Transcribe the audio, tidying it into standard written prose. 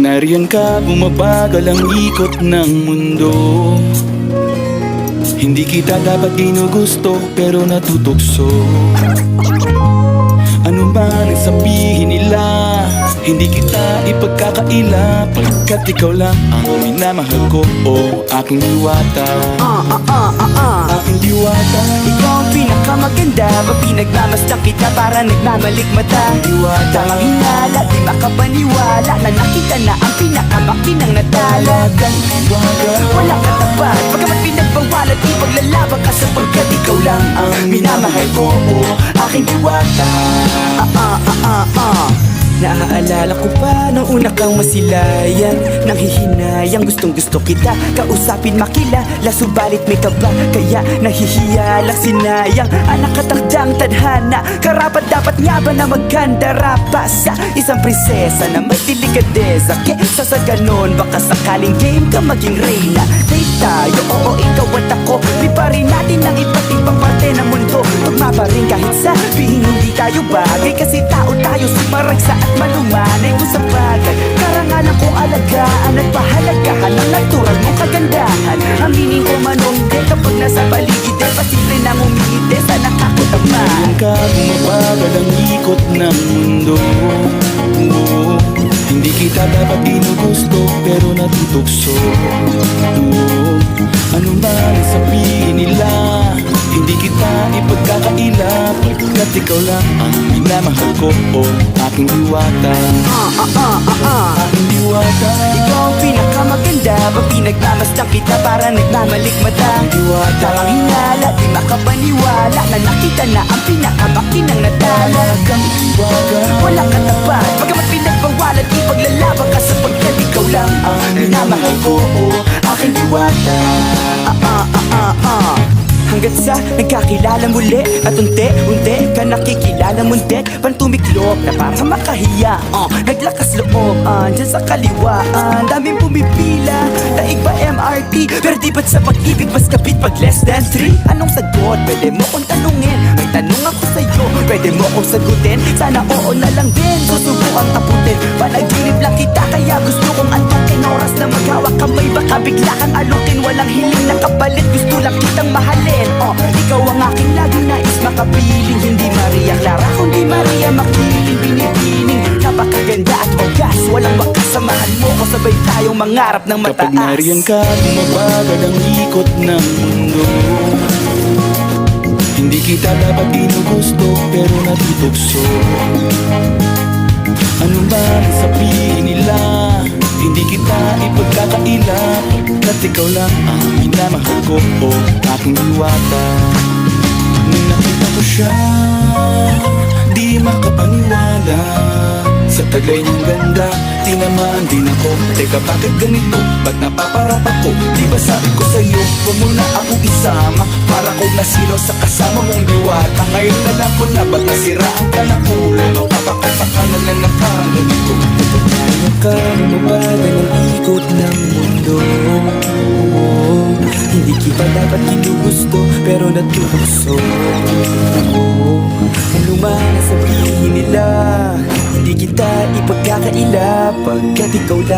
nariyan ka, bumabagal ang ikot ng mundo. Hindi kita dapat ginugusto, pero natutukso. Ano man ang sabihin nila, hindi kita ipagkakaila, pagkat ikaw lang ang minamahal ko, o aking diwata. Aking diwata. Ikaw ang pinakamaganda, pag pinagmamasdan kita para nagmamalikmata. Diwata. Tamang hinala, di makapaniwala na nakita na ang pinakamakinang natala. Diwata. Walang katapat, pagkamat pinagbawalan, di paglalaban ka sapagkat ikaw lang ang minamahal ko, o aking diwata. Naaalala ko pa nung una kang masilayan, nang hihinayang gustong gusto kita kausapin, makilala, subalit may kaba, kaya nahihiya lang, sinayang ang nakatakdang tadhana. Karapat dapat nga ba na magkandara pa sa isang prinsesa na may delikadesa? Kesa sa ganon, baka sakaling game ka maging reyna. Date tayo, oo, ikaw at ako, liparin natin ang iba't ibang parte ng mundo. Tugma pa rin kahit sabihin hindi tayo bagay, kasi tao tayo, sumaragsa at malumanay mo sa bagay. Karangalan kong alagaan at pahalagahan ang natural mong kagandahan. Aminin ko man o hindi, kapag nasa paligid ay pasimple nang umingiti sa nakakutama. Nariyan ka, bumabagal ang ikot ng mundo. Hindi kita dapat ginugusto, pero natutukso. Ano man ang sabihin nila, hindi kita ipagkakaila, pagkat ikaw lang ang minamahal ko, o aking diwata. Aking diwata. Ikaw ang pinakamaganda, pag pinagmamasdan kita para nagmamalikmata. Diwata. Tamang hinala, di makapaniwala na nakita na ang pinakamakinang natala. Aking diwata. Walang katapat, pagkamat pinagbawalan, di paglalaban ka sapagkat ikaw lang ang minamahal ko, o aking diwata. Hanggat sa nagkakilala muli, at unti-unti ka nakikilala mundet, pantumiklop na para makahiya. Naglakas loob, dyan sa kaliwaan, daming pumipila, daig pa MRT, pero di ba't sa pag-ibig mas kapit pag less than 3? Anong sagot? Pwede mo kong tanungin, may tanong ako sa'yo, pwede mo kong sagutin, sana oo na lang din, susubukang taputin. Panaginip lang kita, kaya gusto kong antukin, oras na maghawak kamay, baka bigla kang alukin. Walang hiling na kapalit, gusto lang kitang mahalin. Ikaw ang aking laging nais makapiling, hindi Maria Clara kundi Maria Makiling. Binibining, napakaganda at wagas, walang makasamahan mo ko, sabay tayong mangarap ng mataas. Kapag nariyan ka, bumabagal ang ikot ng mundo. Hindi kita dapat ginugusto, pero natutukso. Ano man ang sabihin nila, hindi kita ipagkakaila, pagkat ikaw lang ang minamahal ko, o aking diwata. Nung nakita ko siya, di makapaniwala, sa taglay niyang ganda, tinamaan din ako. Teka, bakit ganito? Ba't napaparap ako? Di ba sabi ko sa'yo, huwag mo na akong isama, para kong nasilaw sa kasama mong diwata. Ngayon alam ko na, ba't nasiraan ka ng ulo? Kapakapaka na lang ng parang ganito. Nariyan ka, bumabagal ang ikot ng mundo. Hindi kita dapat ginugusto, pero natutukso. Ano man ang sabihin nila, hindi kita ipagkakaila, pagkat ikaw lang